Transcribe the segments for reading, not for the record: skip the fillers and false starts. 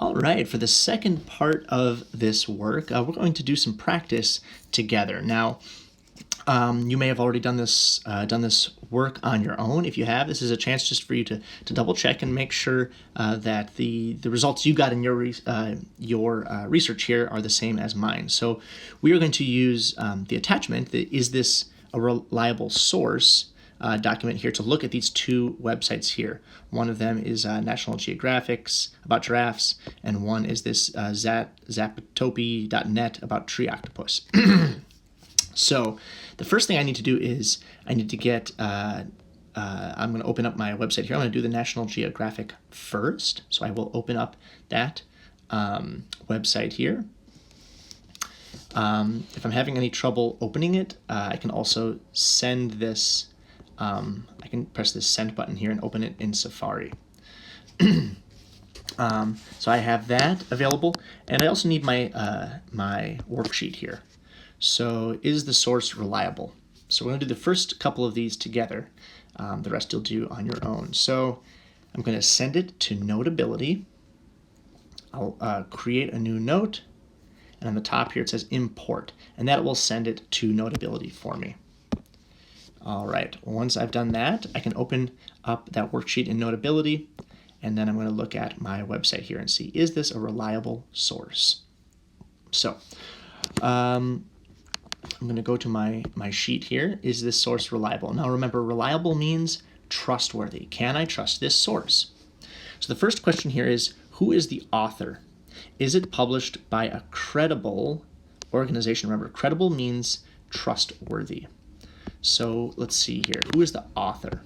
All right, for the second part of this work, we're going to do some practice together. Now, you may have already done this work on your own. If you have, this is a chance just for you to double check and make sure that the results you got in your research here are the same as mine. So we are going to use the attachment, is this a reliable source, document here to look at these two websites here. One of them is National Geographic's about giraffes, and one is this zapatopy.net about tree octopus. So the first thing I need to do is I need to get, I'm going to open up my website here. I'm going to do the National Geographic first. So I will open up that website here. If I'm having any trouble opening it, I can also send this, I can press this send button here and open it in Safari. So I have that available, and I also need my, my worksheet here. So is the source reliable? So we're going to do the first couple of these together. The rest you'll do on your own. So I'm going to send it to Notability. I'll create a new note, and on the top here it says import, and that will send it to Notability for me. All right, once I've done that, I can open up that worksheet in Notability, and then I'm going to look at my website here and see, is this a reliable source? So I'm going to go to my sheet here. Is this source reliable? Now remember, reliable means trustworthy. Can I trust this source? So the first question here is, who is the author? Is it published by a credible organization? Remember, credible means trustworthy. So let's see here. Who is the author?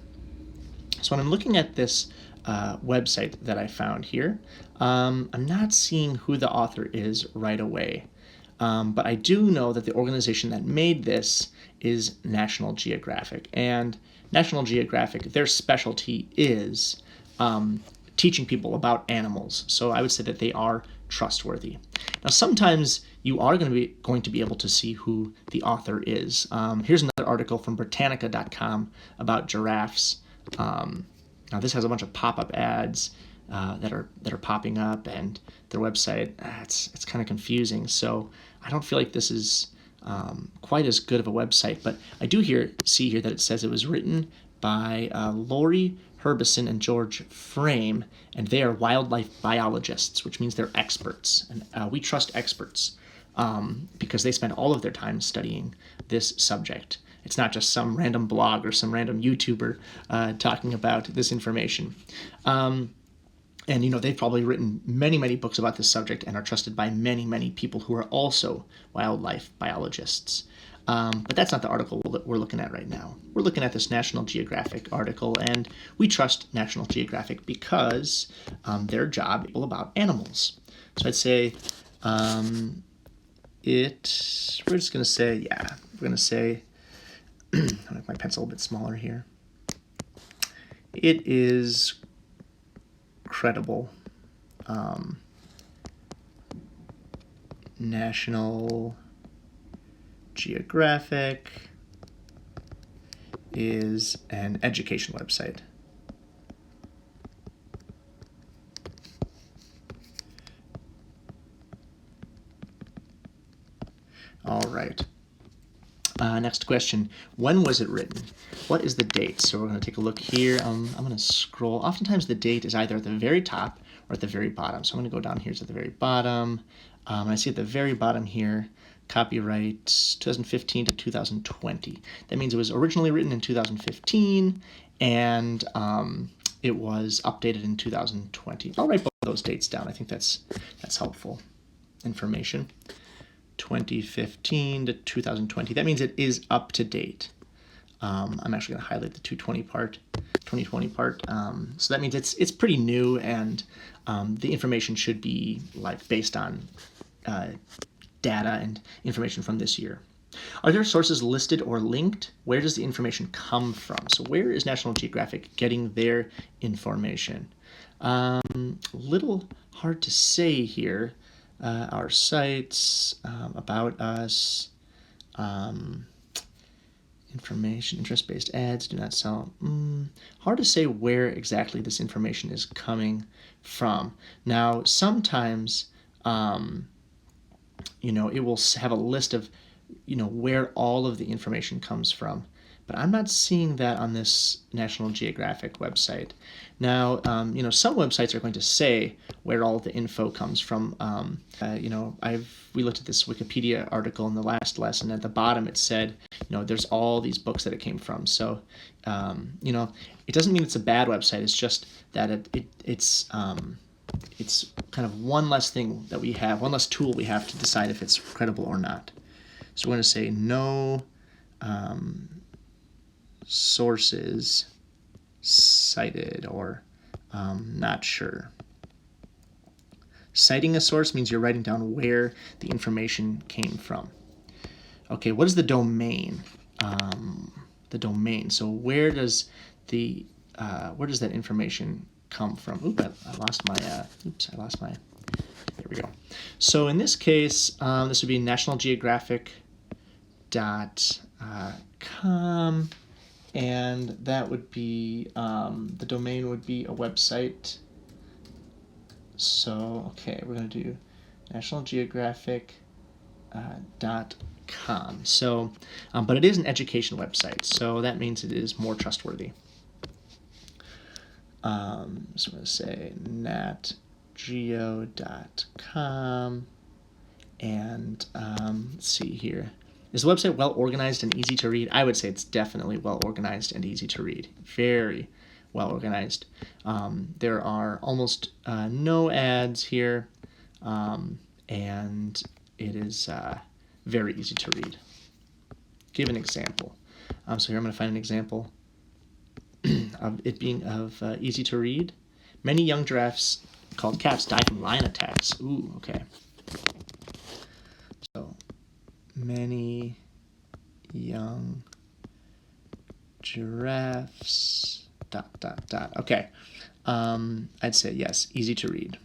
So when I'm looking at this website that I found here, I'm not seeing who the author is right away. But I do know that the organization that made this is National Geographic. And National Geographic, their specialty is teaching people about animals. So I would say that they are trustworthy. Now, sometimes you are going to be able to see who the author is. Here's another article from Britannica.com about giraffes. Now, this has a bunch of pop-up ads that are popping up, and their website, it's kind of confusing. So I don't feel like this is quite as good of a website, but I do see here that it says it was written by Lori Herbison and George Frame, and they are wildlife biologists, which means they're experts, and we trust experts because they spend all of their time studying this subject. It's not just some random blog or some random YouTuber talking about this information. And, you know, they've probably written many, many books about this subject and are trusted by many, many people who are also wildlife biologists. But that's not the article that we're looking at right now. We're looking at this National Geographic article, and we trust National Geographic because their job is about animals. So I'd say we're just going to say, we're going to say, I'll make my pencil a bit smaller here. It is credible. National Geographic is an education website. All right. Next question. When was it written? What is the date? So we're going to take a look here. I'm going to scroll. Oftentimes the date is either at the very top or at the very bottom. So I'm going to go down here to the very bottom. And I see at the very bottom here, copyright 2015 to 2020. That means it was originally written in 2015 and it was updated in 2020. I'll write both of those dates down. I think that's helpful information. 2015 to 2020. That means it is up to date. I'm actually going to highlight the 2020 part. So that means it's pretty new, and the information should be like based on data and information from this year. Are there sources listed or linked? Where does the information come from? So where is National Geographic getting their information? Little hard to say here. Our sites, about us, information, interest-based ads do not sell. Hard to say where exactly this information is coming from. Now, sometimes, it will have a list of, where all of the information comes from. But I'm not seeing that on this National Geographic website. Now, some websites are going to say where all the info comes from. We looked at this Wikipedia article in the last lesson. At the bottom, it said, there's all these books that it came from. So, it doesn't mean it's a bad website. It's just that it's kind of one less thing that we have, one less tool we have to decide if it's credible or not. So we're going to say no sources cited, or not sure. Citing a source means you're writing down where the information came from. Okay, what is the domain? The domain. So where does that information come from? I lost my. There we go. So in this case, this would be nationalgeographic.com. And that would be, the domain would be a website. So, okay, we're going to do nationalgeographic.com. So, but it is an education website, so that means it is more trustworthy. So I'm going to say natgeo.com. And let's see here. Is the website well organized and easy to read? I would say it's definitely well organized and easy to read. Very well organized. There are almost no ads here, and it is very easy to read. Give an example. So here I'm going to find an example of it being easy to read. Many young giraffes called cats die from lion attacks. Ooh, okay. So many young giraffes ... Okay. I'd say yes, easy to read.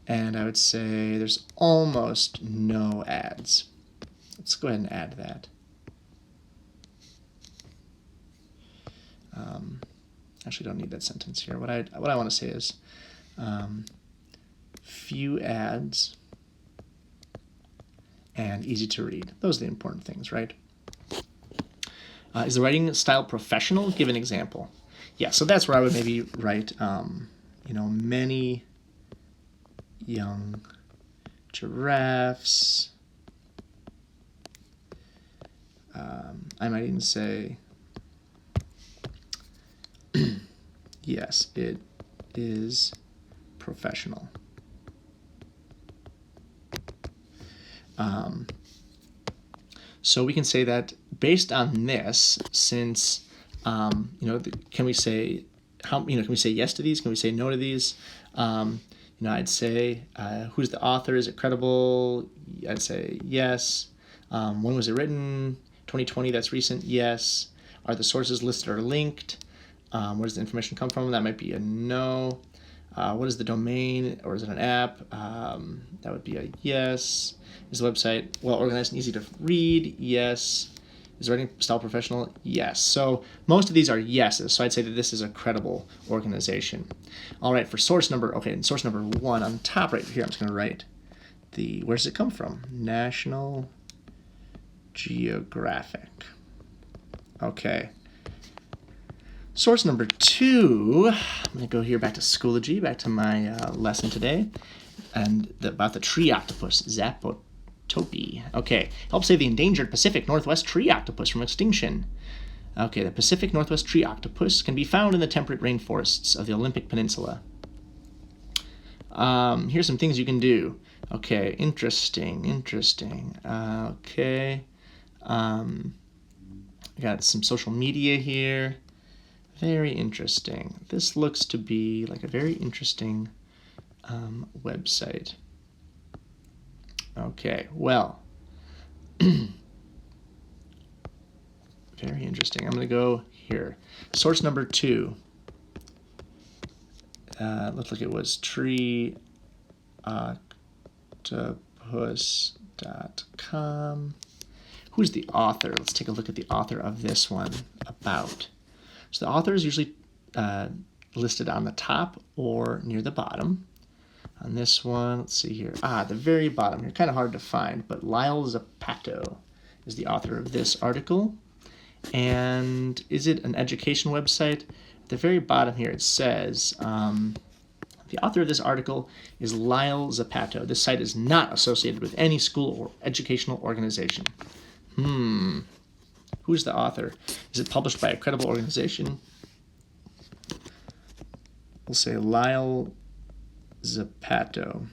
And I would say there's almost no ads. Let's go ahead and add that. Actually, don't need that sentence here. What I want to say is few ads and easy to read. Those are the important things, right? Is the writing style professional? Give an example. Yeah, so that's where I would maybe write, many young giraffes. I might even say, yes, it is professional. So we can say that based on this, since can we say can we say yes to these? Can we say no to these? I'd say who's the author? Is it credible? I'd say yes. When was it written? 2020. That's recent. Yes. Are the sources listed or linked? Where does the information come from? That might be a no. What is the domain, or is it an app? That would be a yes. Is the website well organized and easy to read? Yes. Is the writing style professional? Yes. So most of these are yeses. So I'd say that this is a credible organization. All right, for source number, source number 1 on top right here, I'm just going to write where does it come from? National Geographic. Okay. Source number 2, I'm going to go here back to Schoology, back to my lesson today, and about the tree octopus, Zapotopy. Okay, help save the endangered Pacific Northwest tree octopus from extinction. Okay, the Pacific Northwest tree octopus can be found in the temperate rainforests of the Olympic Peninsula. Here's some things you can do. Okay, interesting. Okay, I got some social media here. Very interesting. This looks to be like a very interesting website. Okay, well, very interesting. I'm going to go here. Source number 2. Looked like it was tree octopus Octopus.com. Who's the author? Let's take a look at the author of this one, about. So the author is usually listed on the top or near the bottom. On this one, let's see here. The very bottom here, kind of hard to find, but Lyle Zapato is the author of this article. And is it an education website? At the very bottom here, it says, the author of this article is Lyle Zapato. This site is not associated with any school or educational organization. Who's the author? Is it published by a credible organization? We'll say Lyle Zapato.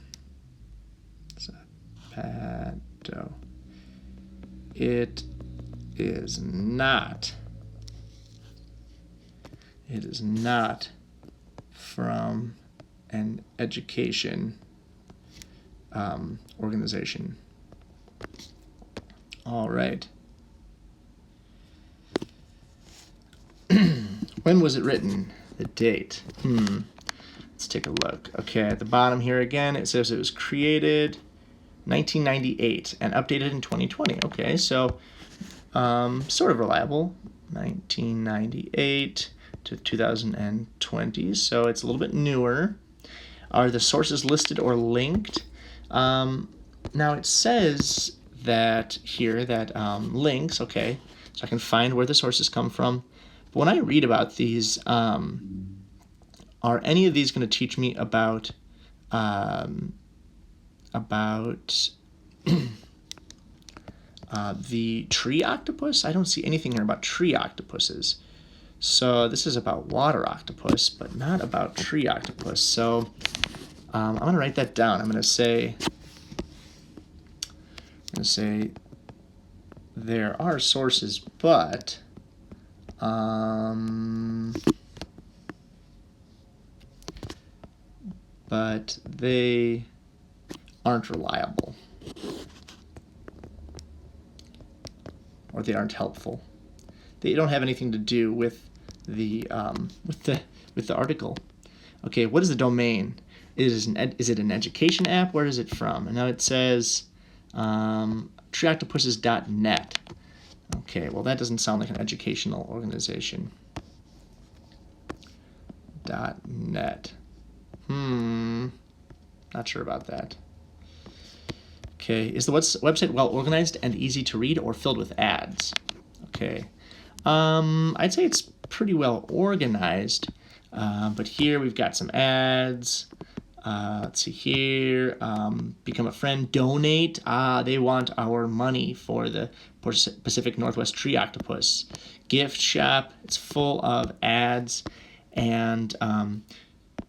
It is not. It is not from an education organization. All right. When was it written? The date. Let's take a look. Okay, at the bottom here again, it says it was created 1998 and updated in 2020. Okay, so sort of reliable. 1998 to 2020, so it's a little bit newer. Are the sources listed or linked? Now it says that here that links, okay, so I can find where the sources come from. But when I read about these, are any of these going to teach me about the tree octopus? I don't see anything here about tree octopuses. So this is about water octopus, but not about tree octopus. So I'm going to write that down. I'm going to say there are sources, but they aren't reliable, or they aren't helpful. They don't have anything to do with the article. Okay, what is the domain? Is it an education app? Where is it from? And now it says treeoctopuses.net. Okay, well that doesn't sound like an educational organization. .net. Not sure about that. Okay, is the website well organized and easy to read or filled with ads? Okay, I'd say it's pretty well organized, but here we've got some ads. Let's see here, become a friend, donate. They want our money for the Pacific Northwest tree octopus. Gift shop, it's full of ads. And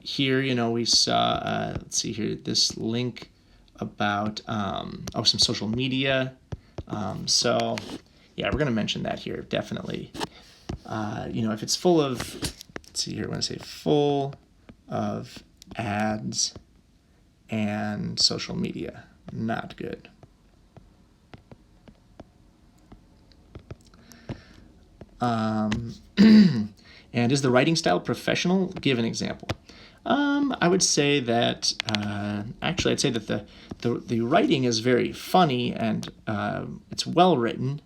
here, we saw, let's see here, this link about some social media. So yeah, we're going to mention that here, definitely. If it's full of, let's see here, I want to say full of ads and social media, not good. And is the writing style professional? Give an example. I would say that, actually, I'd say that the writing is very funny and it's well written.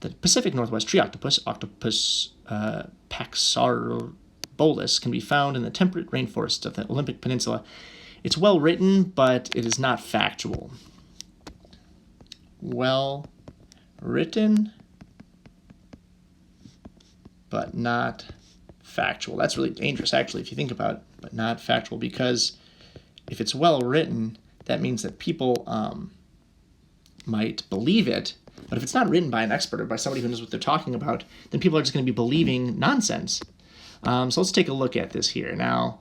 The Pacific Northwest tree octopus, Octopus paxarbolus, can be found in the temperate rainforests of the Olympic Peninsula. It's well written, but it is not factual. Well written, but not factual. That's really dangerous, actually, if you think about it, but not factual, because if it's well written, that means that people might believe it. But if it's not written by an expert or by somebody who knows what they're talking about, then people are just going to be believing nonsense. So let's take a look at this here. Now,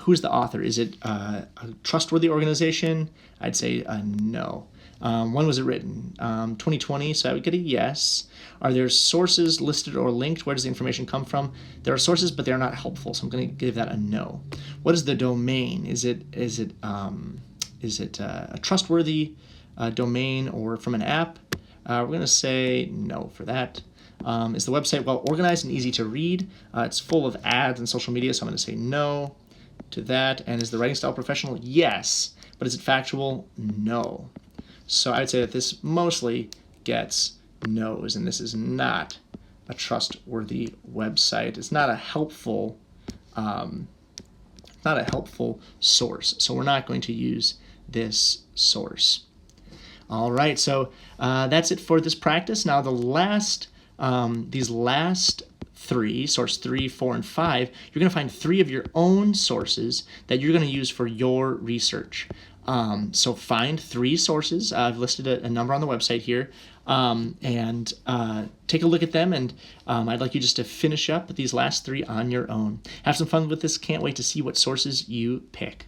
who's the author? Is it a trustworthy organization? I'd say no. When was it written? 2020, so I would get a yes. Are there sources listed or linked? Where does the information come from? There are sources, but they're not helpful, so I'm going to give that a no. What is the domain? Is it a trustworthy domain or from an app? We're going to say no for that. Is the website well organized and easy to read? It's full of ads and social media, so I'm going to say no to that. And is the writing style professional? Yes. But is it factual? No. So I would say that this mostly gets no's, and this is not a trustworthy website. It's not a helpful source. So we're not going to use this source. All right, so that's it for this practice. Now these last three, source 3, 4, and 5, you're going to find 3 of your own sources that you're going to use for your research. So find 3 sources. I've listed a number on the website here, and take a look at them, and I'd like you just to finish up these last 3 on your own. Have some fun with this. Can't wait to see what sources you pick.